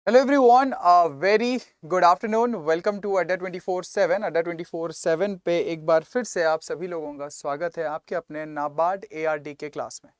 Hello everyone, very good afternoon. Welcome to Adda 24/7। अड्डा 24/7 पे एक बार फिर से आप सभी लोगों का स्वागत है आपके अपने नाबार्ड एआरडी के क्लास में।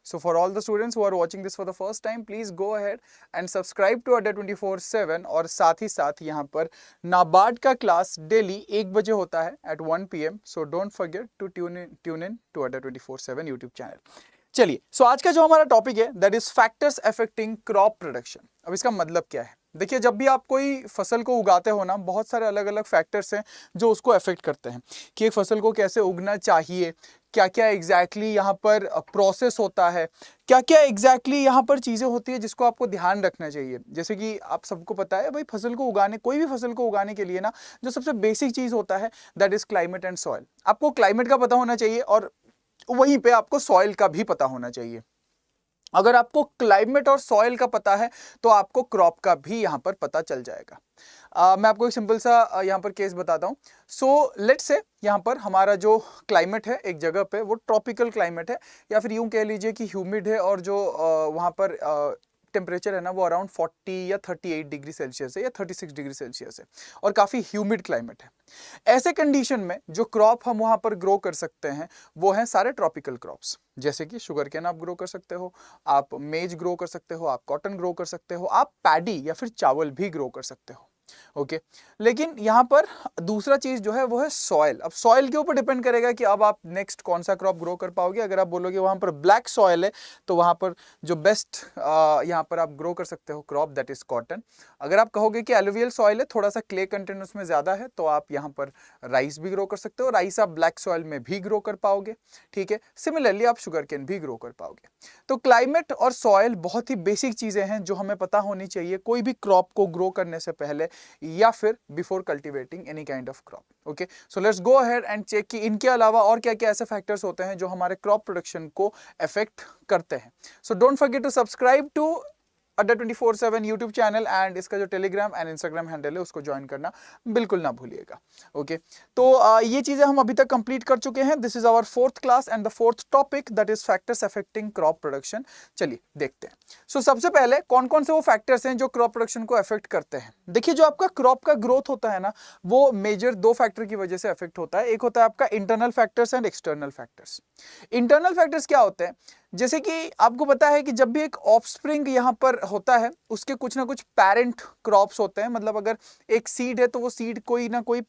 So for all the students who are watching this for the first time, please go ahead and subscribe to Adda 24/7। और साथ ही साथ यहाँ पर नाबार्ड का क्लास डेली 1 बजे होता है at 1 PM। So don't forget to tune in to Adda 24/7 YouTube channel. चलिए, सो आज का जो हमारा टॉपिक है that is factors affecting crop production. अब इसका मतलब क्या है? देखिए, जब भी आप कोई फसल को उगाते हो ना, बहुत सारे अलग अलग फैक्टर्स हैं जो उसको अफेक्ट करते हैं कि एक फसल को कैसे उगना चाहिए, क्या क्या एग्जैक्टली यहाँ पर प्रोसेस होता है, क्या क्या एग्जैक्टली यहाँ पर चीज़ें होती है जिसको आपको ध्यान रखना चाहिए। जैसे कि आप सबको पता है भाई, फसल को उगाने, कोई भी फसल को उगाने के लिए ना, जो सबसे बेसिक चीज़ होता है that is climate and soil. आपको क्लाइमेट का पता होना चाहिए और वहीं पे आपको सॉइल का भी पता होना चाहिए। अगर आपको क्लाइमेट और सॉइल का पता है तो आपको क्रॉप का भी यहाँ पर पता चल जाएगा। मैं आपको एक सिंपल सा यहाँ पर केस बताता हूँ। सो लेट्स से यहाँ पर हमारा जो क्लाइमेट है एक जगह पे वो ट्रॉपिकल क्लाइमेट है, या फिर यूं कह लीजिए कि ह्यूमिड है, और जो वहाँ पर टेम्परेचर है ना वो अराउंड 40 या 38 डिग्री सेल्सियस है या 36 डिग्री सेल्सियस है, और काफ़ी ह्यूमिड क्लाइमेट है। ऐसे कंडीशन में जो क्रॉप हम वहां पर ग्रो कर सकते हैं वो हैं सारे ट्रॉपिकल क्रॉप्स। जैसे कि शुगर केन आप ग्रो कर सकते हो, आप मेज ग्रो कर सकते हो, आप कॉटन ग्रो कर सकते हो, आप पैडी या फिर चावल भी ग्रो कर सकते हो। ओके, लेकिन यहाँ पर दूसरा चीज जो है वो है सॉइल। अब सॉइल के ऊपर डिपेंड करेगा कि अब आप नेक्स्ट कौन सा क्रॉप ग्रो कर पाओगे। अगर आप बोलोगे वहां पर ब्लैक सॉइल है तो वहां पर जो बेस्ट यहाँ पर आप ग्रो कर सकते हो क्रॉप दैट इज कॉटन। अगर आप कहोगे कि एलुवियल सॉइल है, थोड़ा सा क्ले कंटेंट उसमें ज्यादा है, तो आप यहाँ पर राइस भी ग्रो कर सकते हो। राइस आप ब्लैक सॉइल में भी ग्रो कर पाओगे, ठीक है। सिमिलरली आप शुगर केन भी ग्रो कर पाओगे। तो क्लाइमेट और सॉइल बहुत ही बेसिक चीजें हैं जो हमें पता होनी चाहिए कोई भी क्रॉप को ग्रो करने से पहले या फिर before cultivating any kind of crop. Okay, so let's go ahead and check कि इनके अलावा और क्या क्या ऐसे फैक्टर्स होते हैं जो हमारे क्रॉप प्रोडक्शन को अफेक्ट करते हैं। So don't forget to subscribe to Adda 24/7 YouTube channel, and इसका जो टेलीग्राम एंड इंस्टाग्राम हैंडल है उसको ज्वाइन करना बिल्कुल ना भूलिएगा। ओके, तो ये चीजें हम अभी तक कंप्लीट कर चुके हैं। This is our fourth class and the fourth topic that is factors affecting crop production. चलिए देखते हैं। सो सबसे पहले कौन कौन से वो फैक्टर्स हैं जो क्रॉप प्रोडक्शन को अफेक्ट करते हैं। देखिए, जो आपका क्रॉप का ग्रोथ होता है ना, वो मेजर 2 फैक्टर की वजह से अफेक्ट होता है। एक होता है आपका internal factors and external factors. Internal factors क्या होते हैं? जैसे कि आपको पता है कि जब भी एक ऑफस्प्रिंग यहाँ पर होता है उसके कुछ ना कुछ पेरेंट क्रॉप्स होते हैं। मतलब अगर एक सीड है तो वो सीड कोई ना कोई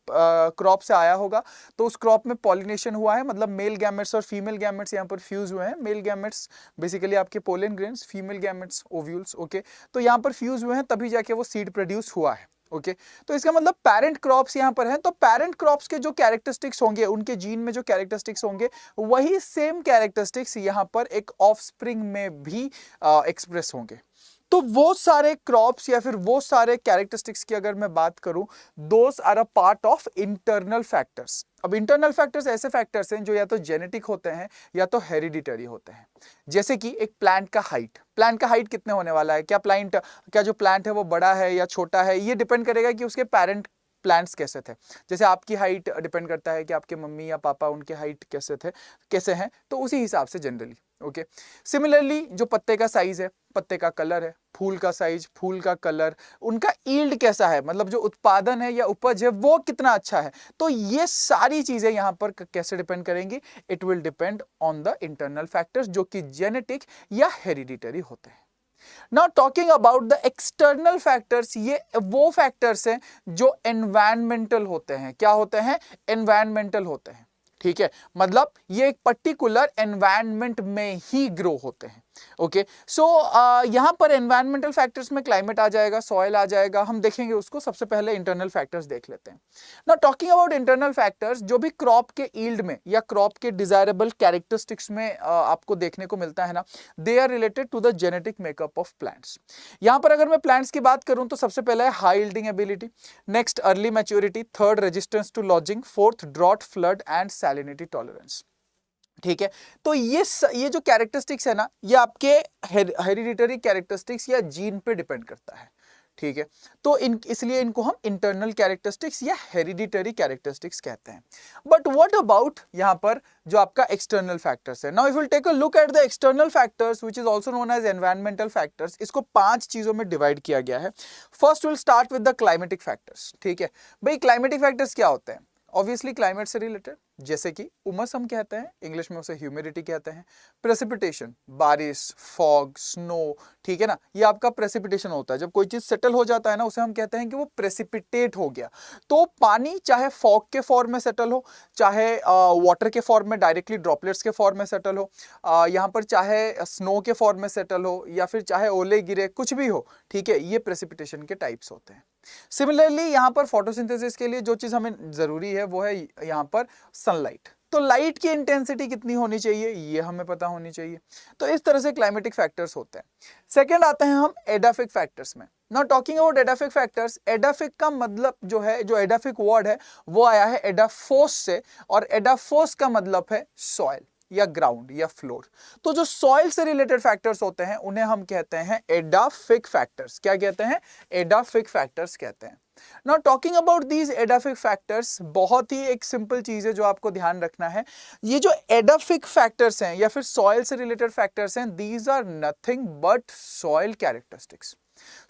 क्रॉप से आया होगा, तो उस क्रॉप में पॉलिनेशन हुआ है, मतलब मेल गैमेट्स और फीमेल गैमेट्स यहाँ पर फ्यूज हुए हैं। मेल गैमेट्स बेसिकली आपके pollen grains, female gametes ovules. Okay, तो यहाँ पर फ्यूज हुए हैं तभी जाके वो सीड प्रोड्यूस हुआ है। ओके, तो इसका मतलब पेरेंट क्रॉप्स यहाँ पर हैं। तो पेरेंट क्रॉप्स के जो कैरेक्टरिस्टिक्स होंगे, उनके जीन में जो कैरेक्टरिस्टिक्स होंगे, वही सेम कैरेक्टरिस्टिक्स यहाँ पर एक ऑफस्प्रिंग में भी एक्सप्रेस होंगे। तो वो सारे क्रॉप्स या फिर वो सारे कैरेक्टरिस्टिक्स की अगर मैं बात करूं, those are a part of internal factors. अब इंटरनल फैक्टर्स ऐसे फैक्टर्स हैं जो या तो जेनेटिक होते हैं या तो हेरिडिटरी होते हैं। जैसे कि एक प्लांट का हाइट, प्लांट का हाइट कितने होने वाला है, क्या जो प्लांट है वो बड़ा है या छोटा है, ये डिपेंड करेगा कि उसके पेरेंट प्लांट्स कैसे थे। जैसे आपकी हाइट डिपेंड करता है कि आपके मम्मी या पापा उनके हाइट कैसे हैं, तो उसी हिसाब से जनरली। ओके, सिमिलरली जो पत्ते का साइज है, पत्ते का कलर है, फूल का साइज, फूल का कलर, उनका ईल्ड कैसा है, मतलब जो उत्पादन है या उपज है वो कितना अच्छा है। तो ये सारी चीजें यहां पर कैसे डिपेंड करेंगी? It will depend on the internal factors जो कि जेनेटिक या हेरिडिटरी होते हैं। Now talking about the external factors, ये वो फैक्टर्स हैं जो एनवायरमेंटल होते हैं। क्या होते हैं? एनवायरमेंटल होते हैं, ठीक है। मतलब ये एक पर्टिकुलर एनवायरनमेंट में ही ग्रो होते हैं। ओके, सो यहां पर एनवायरमेंटल फैक्टर्स में क्लाइमेट आ जाएगा, सॉइल आ जाएगा, हम देखेंगे उसको। सबसे पहले इंटरनल फैक्टर्स देख लेते हैं। Now talking about internal factors, जो भी क्रॉप के ईल्ड में या क्रॉप के डिजायरेबल कैरेक्टरिस्टिक्स में आपको देखने को मिलता है ना, they are related to the genetic makeup of plants. यहां पर अगर मैं प्लांट्स की बात करूं तो सबसे पहले है high yielding ability, next early maturity, third resistance to lodging, fourth drought flood and salinity tolerance. ठीक है, तो ये जो कैरेक्टरिस्टिक्स है ना, ये आपके हेरिडिटरी कैरेक्टरिस्टिक्स या जीन पे डिपेंड करता है। ठीक है। तो इसलिए इनको हम इंटरनल कैरेक्टरिस्टिक्स या हेरिडिटरी कैरेक्टरिस्टिक्स कहते हैं। बट व्हाट अबाउट यहां पर जो आपका एक्सटर्नल फैक्टर्स है। Now if will take a look at the external factors which is also known as environmental factors, इसको 5 चीजों में डिवाइड किया गया है। First will start with the climatic factors. ठीक है भाई, क्लाइमेटिक फैक्टर्स क्या होते हैं? ऑब्वियसली क्लाइमेट से रिलेटेड, जैसे कि उमस हम कहते हैं, इंग्लिश में उसे ह्यूमिडिटी कहते हैं। प्रेसिपिटेशन, बारिश, फॉग, स्नो, ठीक है ना, ये आपका प्रेसिपिटेशन होता है। जब कोई चीज सेटल हो जाता है ना, उसे हम कहते हैं कि वो प्रेसिपिटेट हो गया। तो पानी चाहे फॉग के फॉर्म में सेटल हो, चाहे वाटर के फॉर्म में डायरेक्टली ड्रॉपलेट्स के फॉर्म में सेटल हो, यहाँ पर चाहे स्नो के फॉर्म में सेटल हो, या फिर चाहे ओले गिरे, कुछ भी हो, ठीक है, ये प्रेसिपिटेशन के टाइप्स होते हैं। सिमिलरली यहाँ पर फोटोसिंथेसिस के लिए जो चीज हमें जरूरी है वो है यहाँ पर सनलाइट। तो लाइट की इंटेंसिटी कितनी होनी चाहिए ये हमें पता होनी चाहिए। तो इस तरह से क्लाइमेटिक फैक्टर्स होते हैं। सेकंड आते हैं हम एडाफिक फैक्टर्स में। नाउ टॉकिंग अबाउट एडाफिक फैक्टर्स, एडाफिक का मतलब जो है, जो एडाफिक वर्ड है वो आया है एडाफोस से, और एडाफोस का मतलब है सॉइल या ग्राउंड या फ्लोर। तो जो सॉइल से रिलेटेड फैक्टर्स होते हैं उन्हें हम कहते हैं एडाफिक फैक्टर्स। क्या कहते हैं? एडाफिक फैक्टर्स कहते हैं। Now talking about these edaphic factors, बहुत ही एक सिंपल चीज है जो आपको ध्यान रखना है। ये जो एडाफिक फैक्टर्स हैं या फिर सॉइल से रिलेटेड फैक्टर्स हैं, these are nothing but soil characteristics.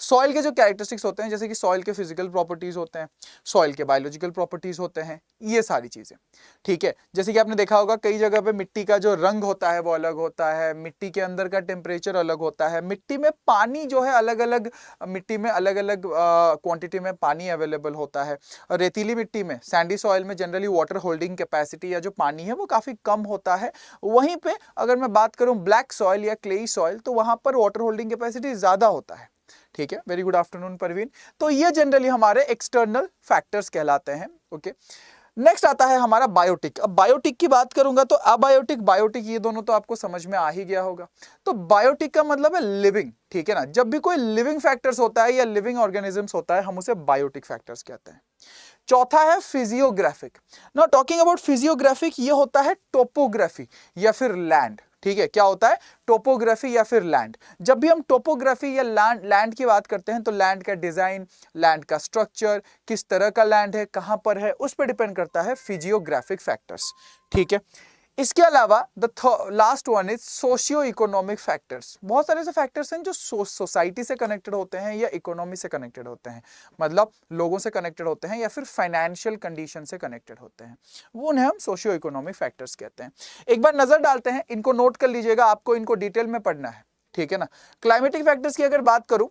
Soil के जो कैरेक्टरिस्टिक्स होते हैं, जैसे कि सॉइल के फिजिकल प्रॉपर्टीज होते हैं, सॉइल के बायोलॉजिकल प्रॉपर्टीज होते हैं, ये सारी चीजें, ठीक है। जैसे कि आपने देखा होगा कई जगह पे मिट्टी का जो रंग होता है वो अलग होता है, मिट्टी के अंदर का टेम्परेचर अलग होता है, मिट्टी में पानी जो है अलग अलग, मिट्टी में अलग अलग क्वांटिटी में पानी अवेलेबल होता है। रेतीली मिट्टी में, सैंडी सॉइल में जनरली वाटर होल्डिंग कैपेसिटी या जो पानी है वो काफी कम होता है। वहीं पे अगर मैं बात करूं ब्लैक सॉइल या क्लेई सॉइल, तो वहां पर वाटर होल्डिंग कैपेसिटी ज्यादा होता है। ठीक है, वेरी गुड आफ्टरनून परवीन। तो ये जनरली हमारे एक्सटर्नल फैक्टर्स कहलाते हैं। ओके, नेक्स्ट आता है हमारा बायोटिक। अब बायोटिक की बात करूंगा तो अबायोटिक, बायोटिक, ये दोनों तो आपको समझ में आ ही गया होगा। तो बायोटिक का मतलब है लिविंग, ठीक है ना। जब भी कोई लिविंग फैक्टर्स होता है या लिविंग ऑर्गेनिजम्स होता है, हम उसे बायोटिक फैक्टर्स कहते हैं। चौथा है physiographic. Now talking about physiographic, ये होता है टोपोग्राफी या फिर लैंड। ठीक है, क्या होता है? टोपोग्राफी या फिर लैंड। जब भी हम टोपोग्राफी या लैंड की बात करते हैं तो लैंड का डिजाइन, लैंड का स्ट्रक्चर, किस तरह का लैंड है, कहां पर है, उस पर डिपेंड करता है फिजियोग्राफिक फैक्टर्स। ठीक है, इसके अलावा the last one is socio economic factors. बहुत सारे ऐसे फैक्टर्स हैं जो सोसाइटी से कनेक्टेड होते हैं या इकोनॉमी से कनेक्टेड होते हैं, मतलब लोगों से कनेक्टेड होते हैं या फिर फाइनेंशियल कंडीशन से कनेक्टेड होते हैं, वो उन्हें हम सोशियो इकोनॉमिक फैक्टर्स कहते हैं। एक बार नजर डालते हैं, इनको नोट कर लीजिएगा, आपको इनको डिटेल में पढ़ना है, ठीक है ना। क्लाइमेटिक फैक्टर्स की अगर बात करूं,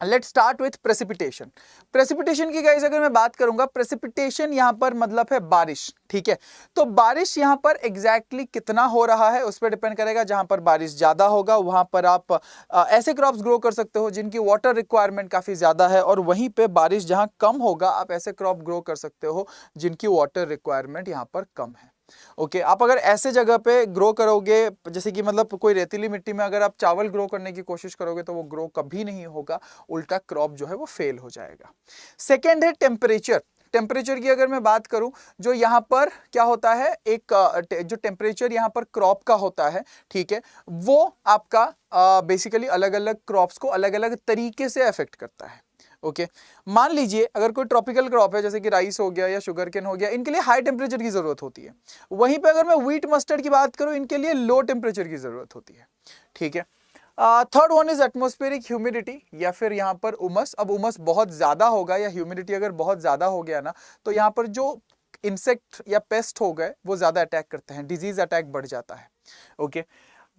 let's start with precipitation. Precipitation की गाइस अगर मैं बात करूंगा, प्रेसिपिटेशन यहां पर मतलब है बारिश, ठीक है। तो बारिश यहां पर एग्जैक्टली कितना हो रहा है उस पर डिपेंड करेगा। जहां पर बारिश ज्यादा होगा वहां पर आप ऐसे क्रॉप्स ग्रो कर सकते हो जिनकी वाटर रिक्वायरमेंट काफी ज्यादा है, और वहीं पे बारिश जहां कम होगा आप ऐसे क्रॉप ग्रो कर सकते हो जिनकी वाटर रिक्वायरमेंट यहां पर कम है। ओके, आप अगर ऐसे जगह पे ग्रो करोगे, जैसे कि मतलब कोई रेतीली मिट्टी में अगर आप चावल ग्रो करने की कोशिश करोगे तो वो ग्रो कभी नहीं होगा, उल्टा क्रॉप जो है वो फेल हो जाएगा। सेकेंड है टेम्परेचर। टेम्परेचर की अगर मैं बात करूं, जो यहाँ पर क्या होता है, एक जो टेम्परेचर यहाँ पर क्रॉप का होता है, ठीक है, वो आपका बेसिकली अलग अलग क्रॉप्स को अलग अलग तरीके से अफेक्ट करता है। ओके, मान लीजिए अगर कोई ट्रॉपिकल क्रॉप है, जैसे कि राइस हो गया या शुगर केन हो गया, इनके लिए हाई टेम्परेचर की जरूरत होती है। वहीं पे अगर मैं व्हीट मस्टर्ड की बात करूं, इनके लिए लो टेम्परेचर की जरूरत होती है। ठीक है, third one is atmospheric humidity या फिर यहाँ पर उमस। अब उमस बहुत ज्यादा होगा या ह्यूमिडिटी अगर बहुत ज्यादा हो गया ना, तो यहाँ पर जो इंसेक्ट या पेस्ट हो गए वो ज्यादा अटैक करते हैं, डिजीज अटैक बढ़ जाता है। ओके,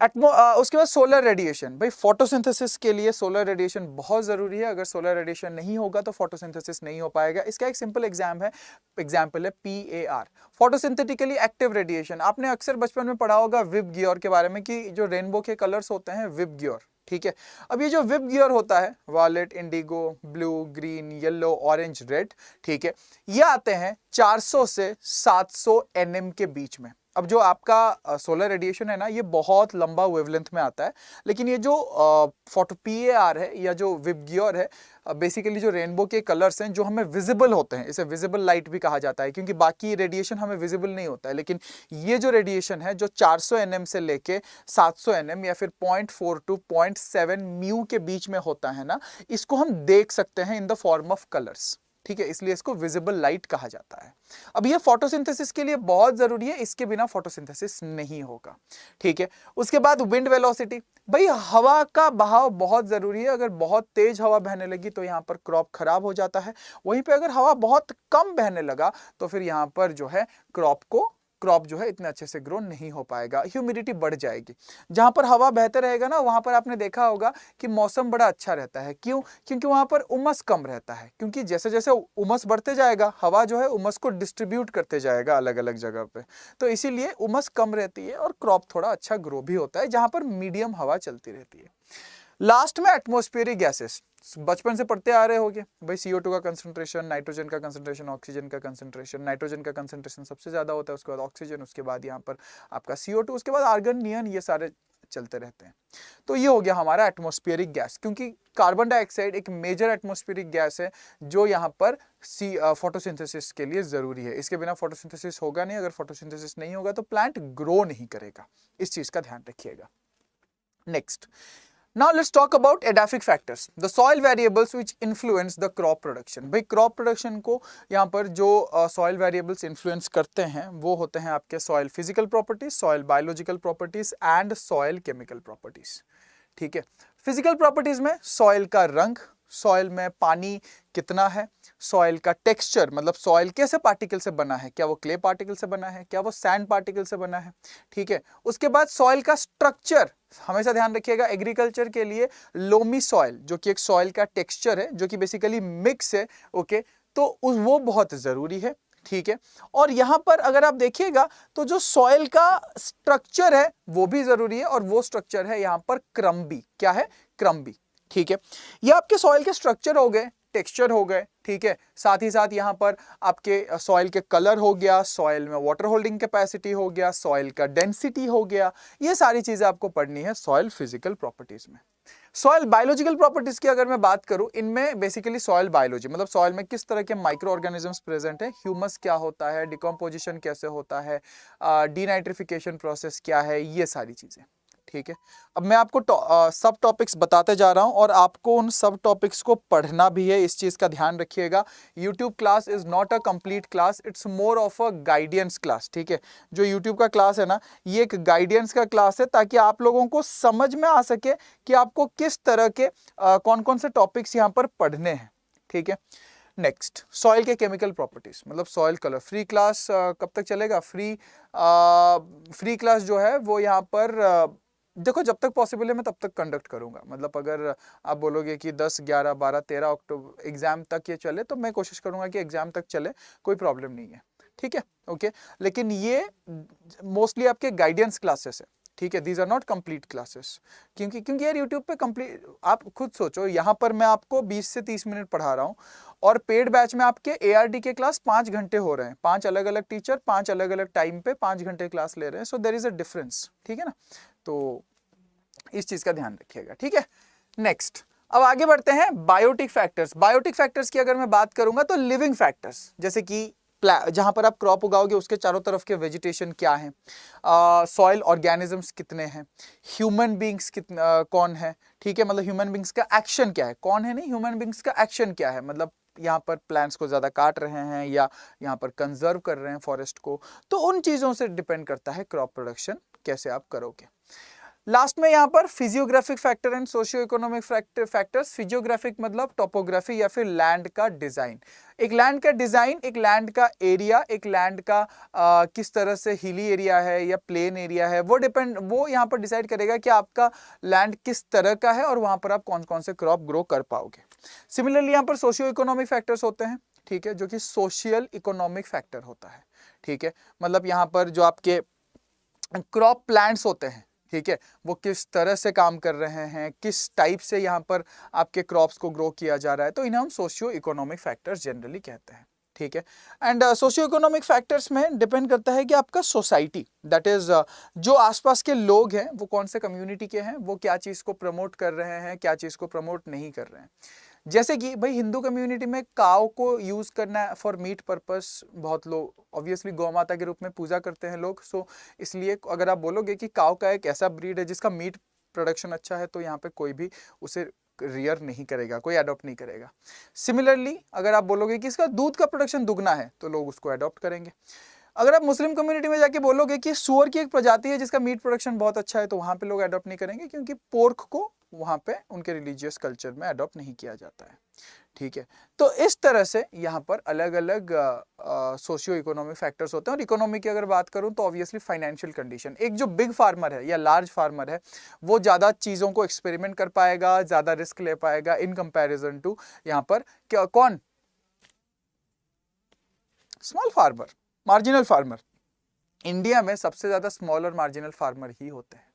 उसके बाद सोलर रेडिएशन। भाई फोटोसिंथेसिस के लिए सोलर रेडिएशन बहुत जरूरी है। अगर सोलर रेडिएशन नहीं होगा तो फोटोसिंथेसिस नहीं हो पाएगा। इसका एक सिंपल एग्जाम्पल है PAR, फोटोसिंथेटिकली एक्टिव रेडिएशन। आपने अक्सर बचपन में पढ़ा होगा विब गियर के बारे में, कि जो रेनबो के कलर्स होते हैं विब गियर, ठीक है। अब ये जो विब गियर होता है, violet, indigo, blue, green, yellow, orange, red, ठीक है, ये आते हैं 400 से 700 nm के बीच में। अब जो आपका सोलर रेडिएशन है ना, ये बहुत लंबा वेवलेंथ में आता है, लेकिन ये जो फोटो PAR है या जो विबग्योर है, बेसिकली जो रेनबो के कलर्स हैं जो हमें विजिबल होते हैं, इसे विजिबल लाइट भी कहा जाता है, क्योंकि बाकी रेडिएशन हमें विजिबल नहीं होता है, लेकिन ये जो रेडिएशन है जो 400 nm से लेके 700 nm या फिर 0.4 टू 0.7 म्यू के बीच में होता है ना, इसको हम देख सकते हैं in the form of colours. ठीक है, इसलिए इसको विजिबल लाइट कहा जाता है। अब ये फोटोसिंथेसिस के लिए बहुत जरूरी है, इसके बिना फोटोसिंथेसिस नहीं होगा। ठीक है, उसके बाद विंड वेलोसिटी, भाई हवा का बहाव बहुत जरूरी है। अगर बहुत तेज हवा बहने लगी तो यहाँ पर क्रॉप खराब हो जाता है, वहीं पे अगर हवा बहुत कम बहने लगा तो फिर यहाँ पर जो है क्रॉप जो है इतने अच्छे से ग्रो नहीं हो पाएगा, ह्यूमिडिटी बढ़ जाएगी। जहां पर हवा बहते रहेगा ना, वहां पर आपने देखा होगा कि मौसम बड़ा अच्छा रहता है। क्यों? क्योंकि वहां पर उमस कम रहता है, क्योंकि जैसे जैसे उमस बढ़ते जाएगा हवा जो है उमस को डिस्ट्रीब्यूट करते जाएगा अलग अलग जगह पे, तो इसीलिए उमस कम रहती है और क्रॉप थोड़ा अच्छा ग्रो भी होता है जहां पर मीडियम हवा चलती रहती है। लास्ट में एटमॉस्फेरिक गैसेस, बचपन से पढ़ते आ रहे होगे भाई, CO2 का कंसंट्रेशन, नाइट्रोजन का कंसंट्रेशन, ऑक्सीजन का कंसंट्रेशन। नाइट्रोजन का कंसंट्रेशन सबसे ज्यादा होता है, उसके बाद ऑक्सीजन, उसके बाद यहाँ पर आपका CO2, उसके बाद आर्गन, नियन, ये सारे चलते रहते हैं। तो ये हो गया हमारा एटमॉस्फेरिक गैस, क्योंकि कार्बन डाइऑक्साइड एक मेजर एटमॉस्फेरिक गैस है जो यहाँ पर फोटोसिंथेसिस के लिए जरूरी है। इसके बिना फोटोसिंथेसिस होगा नहीं, अगर फोटोसिंथेसिस नहीं होगा तो प्लांट ग्रो नहीं करेगा, इस चीज का ध्यान रखिएगा। Next, now let's talk about edaphic factors, the soil variables which influence the crop production। भाई क्रॉप प्रोडक्शन को यहाँ पर जो सॉइल वेरिएबल्स इन्फ्लुएंस करते हैं वो होते हैं आपके soil physical properties, soil biological properties and soil chemical properties. ठीक है, फिजिकल प्रॉपर्टीज में सॉइल का रंग, सॉइल में पानी कितना है, सॉइल का टेक्सचर, मतलब सॉइल कैसे पार्टिकल से बना है, क्या वो क्ले पार्टिकल से बना है, क्या वो सैंड पार्टिकल से बना है। ठीक है, उसके बाद सॉइल का स्ट्रक्चर, हमेशा ध्यान रखिएगा एग्रीकल्चर के लिए लोमी सॉइल जो कि एक सॉइल का टेक्सचर है जो कि बेसिकली मिक्स है, ओके, तो वो बहुत जरूरी है। ठीक है, और यहां पर अगर आप देखिएगा तो जो सॉइल का स्ट्रक्चर है वो भी जरूरी है, और वो स्ट्रक्चर है यहां पर क्रम्बी। क्या है? क्रम्बी। ठीक है, ये आपके सॉइल के स्ट्रक्चर हो गए, टेक्सचर हो गए। ठीक है, साथ ही साथ यहाँ पर आपके सॉइल के कलर हो गया, सॉइल में वाटर होल्डिंग कैपेसिटी हो गया, सॉइल का डेंसिटी हो गया, ये सारी चीजें आपको पढ़नी है सॉइल फिजिकल प्रॉपर्टीज में। सॉइल बायोलॉजिकल प्रॉपर्टीज की अगर मैं बात करूं, इनमें बेसिकली सॉइल बायोलॉजी मतलब सॉइल में किस तरह के माइक्रो ऑर्गेनिजम्स प्रेजेंट है, ह्यूमस क्या होता है, डिकम्पोजिशन कैसे होता है, डीनाइट्रिफिकेशन प्रोसेस क्या है, ये सारी चीजें। ठीक है, अब मैं आपको सब टॉपिक्स बताते जा रहा हूं और आपको उन सब टॉपिक्स को पढ़ना भी है, इस चीज का ध्यान रखिएगा। YouTube class is not a complete class, it's more of a guidance class. ठीक है, जो YouTube का क्लास है ना, ये एक गाइडेंस का क्लास है ताकि आप लोगों को समझ में आ सके कि आपको किस तरह के कौन कौन से टॉपिक्स यहाँ पर पढ़ने हैं। ठीक है, नेक्स्ट, सॉइल के केमिकल प्रॉपर्टीज मतलब सॉइल कलर। फ्री क्लास कब तक चलेगा? फ्री क्लास जो है वो यहाँ पर देखो जब तक पॉसिबल है मैं तब तक कंडक्ट करूंगा। मतलब अगर आप बोलोगे कि 10, 11, 12, 13 अक्टूबर एग्जाम तक ये चले तो मैं कोशिश करूंगा कि एग्जाम तक चले, कोई प्रॉब्लम नहीं है। ठीक है, ओके, लेकिन ये मोस्टली आपके गाइडेंस क्लासेस है। ठीक है, these are not complete classes, क्योंकि यार यूट्यूब पे कंप्लीट, आप खुद सोचो, यहाँ पर मैं आपको 20 से 30 मिनट पढ़ा रहा हूँ और पेड बैच में आपके ARD के क्लास 5 घंटे हो रहे हैं, 5 अलग अलग टीचर 5 अलग अलग टाइम पे 5 घंटे क्लास ले रहे हैं, so there is a difference. ठीक है ना, तो इस चीज का ध्यान रखिएगा। ठीक है, नेक्स्ट, अब आगे बढ़ते हैं बायोटिक फैक्टर्स। बायोटिक फैक्टर्स की अगर मैं बात करूंगा तो लिविंग फैक्टर्स, जैसे कि जहां पर आप क्रॉप उगाओगे उसके चारों तरफ के वेजिटेशन क्या है, सॉइल ऑर्गेनिजम्स कितने हैं, ह्यूमन बींग्स कौन है। ठीक है, मतलब ह्यूमन बींग्स का एक्शन क्या है, कौन है नहीं, ह्यूमन बींग्स का एक्शन क्या है, मतलब यहाँ पर प्लांट्स को ज्यादा काट रहे हैं या यहाँ पर कंजर्व कर रहे हैं फॉरेस्ट को, तो उन चीजों से डिपेंड करता है क्रॉप प्रोडक्शन कैसे आप करोगे। लास्ट में यहाँ पर physiographic factor and socio economic factors. Physiographic मतलब टोपोग्राफी या फिर लैंड का डिजाइन, एक लैंड का डिजाइन, एक लैंड का एरिया, एक लैंड का किस तरह से हिली एरिया है या प्लेन एरिया है, वो यहाँ पर डिसाइड करेगा कि आपका लैंड किस तरह का है और वहां पर आप कौन कौन से क्रॉप ग्रो कर पाओगे। सिमिलरली यहाँ पर सोशियो इकोनॉमिक फैक्टर्स होते हैं। ठीक है, जो कि सोशियल इकोनॉमिक फैक्टर होता है। ठीक है, मतलब यहाँ पर जो आपके क्रॉप प्लांट्स होते हैं, ठीक है, वो किस तरह से काम कर रहे हैं, किस टाइप से यहाँ पर आपके क्रॉप्स को ग्रो किया जा रहा है, तो इन्हें हम सोशियो इकोनॉमिक फैक्टर्स जनरली कहते हैं। ठीक है। एंड सोशियो इकोनॉमिक फैक्टर्स में डिपेंड करता है कि आपका सोसाइटी, दैट इज जो आसपास के लोग हैं वो कौन से कम्युनिटी के हैं, वो क्या चीज़ को प्रमोट कर रहे हैं, क्या चीज़ को प्रमोट नहीं कर रहे हैं। जैसे कि भाई हिंदू कम्युनिटी में काव को यूज करना है फॉर मीट पर्पस, बहुत लोग ऑब्वियसली गौ माता के रूप में पूजा करते हैं लोग, सो इसलिए अगर आप बोलोगे कि काव का एक ऐसा ब्रीड है जिसका मीट प्रोडक्शन अच्छा है, तो यहाँ पे कोई भी उसे रियर नहीं करेगा, कोई अडॉप्ट नहीं करेगा। सिमिलरली अगर आप बोलोगे कि इसका दूध का प्रोडक्शन दुगना है, तो लोग उसको अडॉप्ट करेंगे। अगर आप मुस्लिम कम्युनिटी में जाके बोलोगे कि सूअर की एक प्रजाति है जिसका मीट प्रोडक्शन बहुत अच्छा है, तो वहां पे लोग अडॉप्ट नहीं करेंगे, क्योंकि पोर्क को वहां पे उनके रिलीजियस कल्चर में अडॉप्ट नहीं किया जाता है। ठीक है, तो इस तरह से यहाँ पर अलग अलग सोशियो इकोनॉमिक फैक्टर्स होते हैं। और इकोनॉमी की अगर बात करूँ तो ऑब्वियसली फाइनेंशियल कंडीशन, एक जो बिग फार्मर है या लार्ज फार्मर है वो ज़्यादा चीज़ों को एक्सपेरिमेंट कर पाएगा, ज़्यादा रिस्क ले पाएगा इन कंपैरिजन टू यहाँ पर कौन, small farmer, marginal farmer. India में सबसे ज्यादा स्मॉल और मार्जिनल फार्मर ही होते हैं।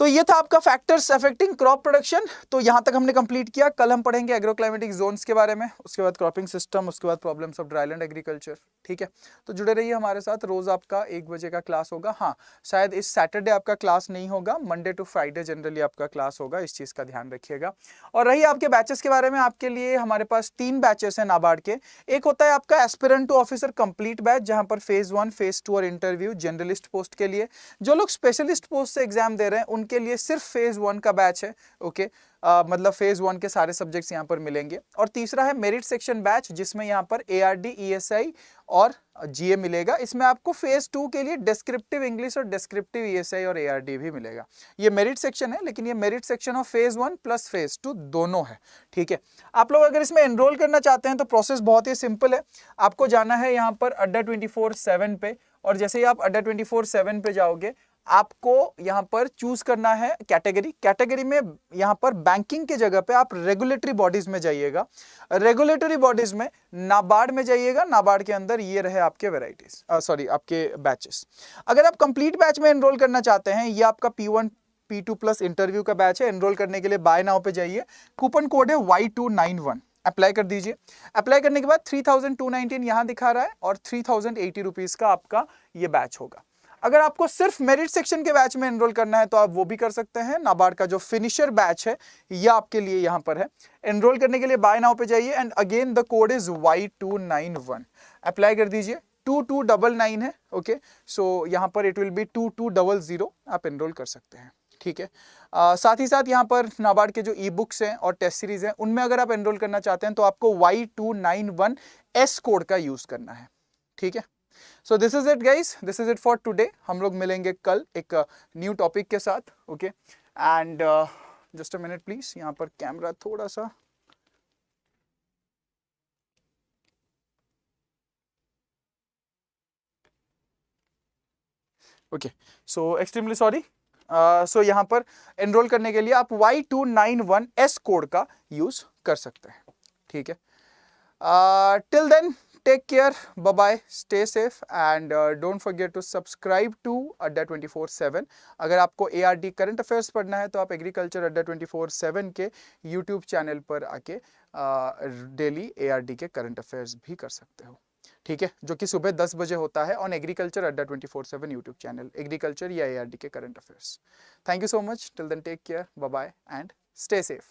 तो ये था आपका फैक्टर्स अफेक्टिंग क्रॉप प्रोडक्शन। तो यहां तक हमने कंप्लीट किया। कल हम पढ़ेंगे एग्रोक्लाइमेटिक जोन्स के बारे में, उसके बाद क्रॉपिंग सिस्टम, उसके बाद प्रॉब्लम्स ऑफ ड्राईलैंड एग्रीकल्चर। ठीक है, तो जुड़े रहिए हमारे साथ। रोज आपका 1 बजे का क्लास होगा। हाँ, शायद इस सैटरडे आपका क्लास नहीं होगा, मंडे टू फ्राइडे जनरली आपका क्लास होगा, इस चीज का ध्यान रखिएगा। और रही आपके बैचेस के बारे में, आपके लिए हमारे पास 3 बैचेस हैं नाबार्ड के। एक होता है आपका aspirant to officer complete batch, जहां पर फेज 1, फेज 2 और इंटरव्यू जनरलिस्ट पोस्ट के लिए। जो लोग स्पेशलिस्ट पोस्ट से एग्जाम दे रहे हैं उनके लिए सिर्फ फेज 1 का बैच है। ओके, मतलब फेज 1 के सारे सब्जेक्ट्स यहाँ पर मिलेंगे। और तीसरा है मेरिट सेक्शन बैच, जिसमें यहाँ पर ARD, ESI और GA मिलेगा। इसमें आपको फेज 2 के लिए डिस्क्रिप्टिव इंग्लिश और डिस्क्रिप्टिव ESI और ARD भी मिलेगा। ये मेरिट सेक्शन है, लेकिन ये merit section of phase 1 plus phase 2 दोनों है। ठीक है, आप लोग अगर इसमें एनरोल करना चाहते हैं तो प्रोसेस बहुत ही सिंपल है। आपको जाना है यहाँ पर अड्डा 24/7 पे, और जैसे ही आप अड्डा 24/7 पे जाओगे, आपको यहां पर चूज करना है कैटेगरी में यहां पर बैंकिंग के जगह पे आप रेगुलेटरी बॉडीज में जाइएगा। रेगुलेटरी बॉडीज में नाबार्ड में जाइएगा। नाबार्ड के अंदर ये रहे आपके वेराइटीज, सॉरी आपके बैचेस। अगर आप कंप्लीट बैच में एनरोल करना चाहते हैं, ये आपका P1 P2 प्लस इंटरव्यू का बैच है। एनरोल करने के लिए बाय नाउ पे जाइए, कूपन कोड है Y291, अप्लाई कर दीजिए। अप्लाई करने के बाद 3219 यहां दिखा रहा है और 3080 रुपीज का आपका ये बैच होगा। अगर आपको सिर्फ मेरिट सेक्शन के बैच में एनरोल करना है तो आप वो भी कर सकते हैं। नाबार्ड का जो फिनिशर बैच है ये आपके लिए यहां पर है। एनरोल करने के लिए बाय नाउ पे जाइए and again the code is Y291, apply कर दीजिए। 2299 है। ओके, सो यहां पर इट विल बी 2200, आप एनरोल कर सकते हैं। ठीक है, साथ ही साथ यहाँ पर नाबार्ड के जो ई बुक्स हैं और टेस्ट सीरीज हैं, उनमें अगर आप एनरोल करना चाहते हैं तो आपको Y291S कोड का यूज करना है। ठीक है, so this is it guys, this is it for today. हम लोग मिलेंगे कल एक न्यू टॉपिक के साथ। Okay, and just a minute please, यहाँ पर कैमरा थोड़ा सा, ओके, सो एक्सट्रीमली सॉरी। सो यहाँ पर एनरोल करने के लिए आप Y291S कोड का यूज कर सकते हैं। ठीक है, till then take care, bye bye, stay safe and don't forget to subscribe to Adda 24/7। अगर आपको ARD करंट अफेयर्स पढ़ना है तो आप एग्रीकल्चर अड्डा 24/7 के यूट्यूब चैनल पर आके डेली ARD के करंट अफेयर्स भी कर सकते हो। ठीक है, जो कि सुबह 10 बजे होता है on agriculture Adda 24/7 YouTube channel, agriculture या ARD के current affairs. Thank you so much, till then take care, bye bye and stay safe.